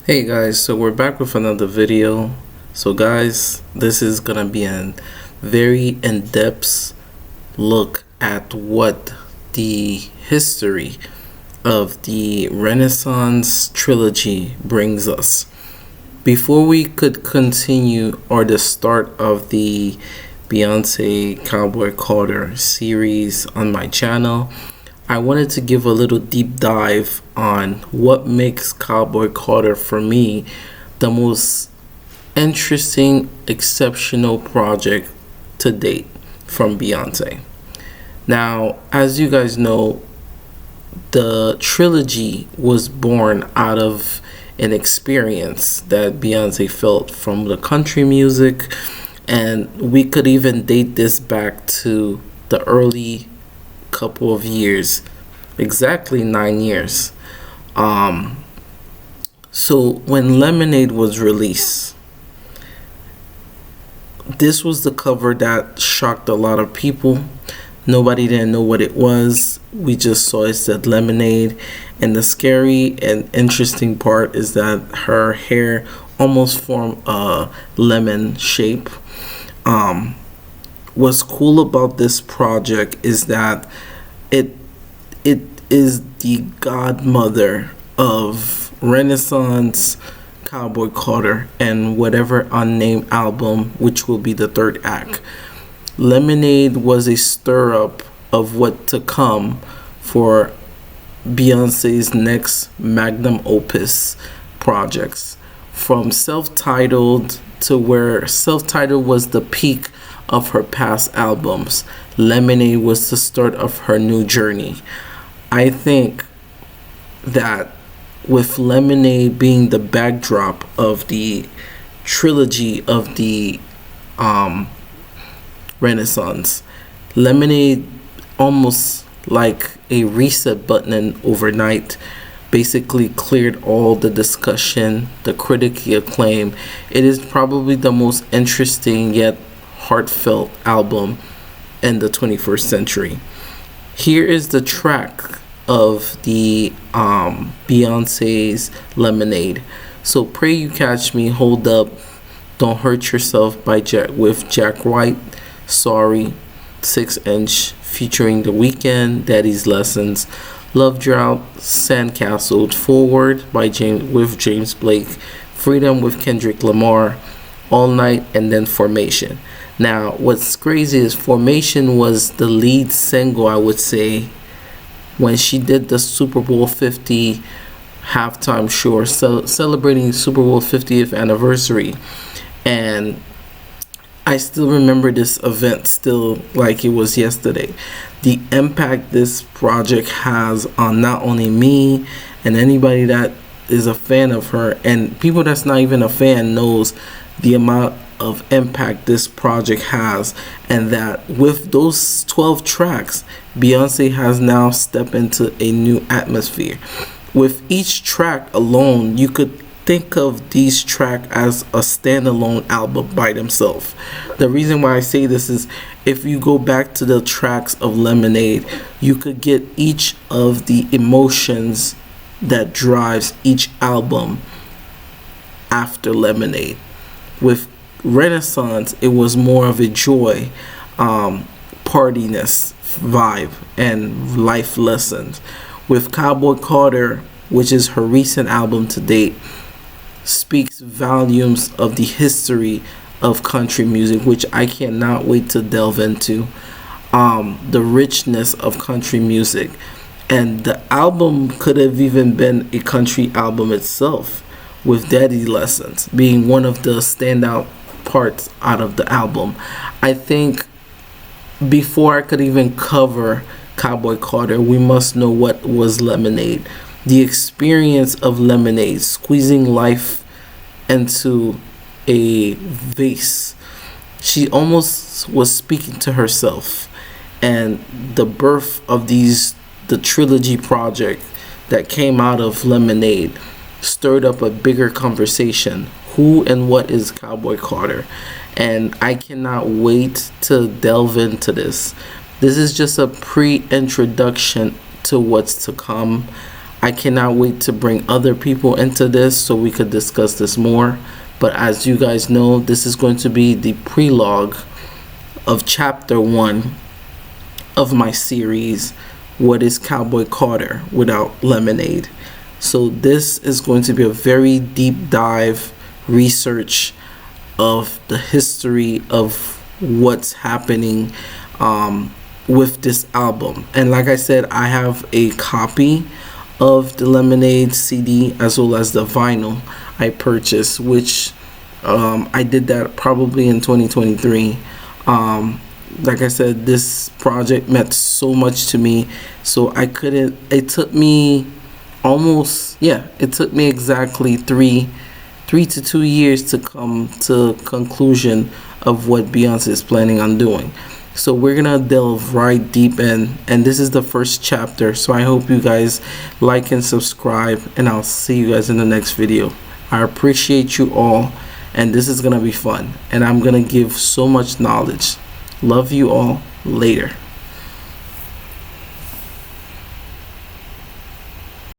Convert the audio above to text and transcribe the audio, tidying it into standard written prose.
Hey guys, so we're back with another video. So guys, this is gonna be a very in-depth look at what the history of the Renaissance trilogy brings us. Before we could continue or the start of the Beyonce Cowboy Carter series on my channel, I wanted to give a little deep dive on what makes Cowboy Carter for me the most interesting, exceptional project to date from Beyonce. Now, as you guys know, the trilogy was born out of an experience that Beyonce felt from the country music, and we could even date this back to the early couple of years, exactly 9 years. So when Lemonade was released, this was the cover that shocked a lot of people. Nobody didn't know what it was. We just saw it said Lemonade, and the scary and interesting part is that her hair almost formed a lemon shape. What's cool about this project is that it it is the godmother of Renaissance, Cowboy Carter, and whatever unnamed album, which will be the third act. Lemonade was a stir up of what to come for Beyonce's next magnum opus projects. From self-titled to where self-titled was the peak of her past albums, Lemonade was the start of her new journey. I think that with Lemonade being the backdrop of the trilogy of the Renaissance, Lemonade almost like a reset button overnight basically cleared all the discussion, the critically acclaim. It is probably the most interesting yet heartfelt album in the 21st century. Here is the track of the Beyonce's Lemonade. So Pray You Catch Me, Hold Up, Don't Hurt Yourself by Jack White, Sorry, 6" featuring The Weeknd, Daddy's Lessons, Love Drought, Sandcastle, Forward by James Blake, Freedom with Kendrick Lamar, All Night, and then Formation. Now, what's crazy is Formation was the lead single, I would say, when she did the Super Bowl 50 halftime show, celebrating Super Bowl 50th anniversary. And I still remember this event still like it was yesterday. The impact this project has on not only me and anybody that is a fan of her, and people that's not even a fan knows the amount of impact this project has, and that with those 12 tracks, Beyonce has now stepped into a new atmosphere. With each track alone, you could think of these tracks as a standalone album by themselves. The reason why I say this is if you go back to the tracks of Lemonade, you could get each of the emotions that drives each album after Lemonade. With Renaissance, it was more of a joy, partiness vibe, and life lessons. With Cowboy Carter, which is her recent album to date, speaks volumes of the history of country music, which I cannot wait to delve into. The richness of country music, and the album could have even been a country album itself, with Daddy Lessons being one of the standout parts out of the album. I think before I could even cover Cowboy Carter, we must know what was Lemonade. The experience of Lemonade, squeezing life into a vase. She almost was speaking to herself, and the birth of the trilogy project that came out of Lemonade stirred up a bigger conversation. Who and what is Cowboy Carter? And I cannot wait to delve into this. This is just a pre-introduction to what's to come. I cannot wait to bring other people into this so we could discuss this more. But as you guys know, this is going to be the prelogue of chapter 1 of my series, What is Cowboy Carter Without Lemonade? So this is going to be a very deep dive research of the history of what's happening with this album. And like I said, I have a copy of the Lemonade CD as well as the vinyl I purchased, which I did that probably in 2023. Like I said, this project meant so much to me, so I couldn't, it took me exactly three to 2 years to come to conclusion of what Beyonce is planning on doing. So we're gonna delve right deep in, and this is the first chapter. So I hope you guys like and subscribe, and I'll see you guys in the next video. I appreciate you all, and this is gonna be fun, and I'm gonna give so much knowledge. Love you all. Later.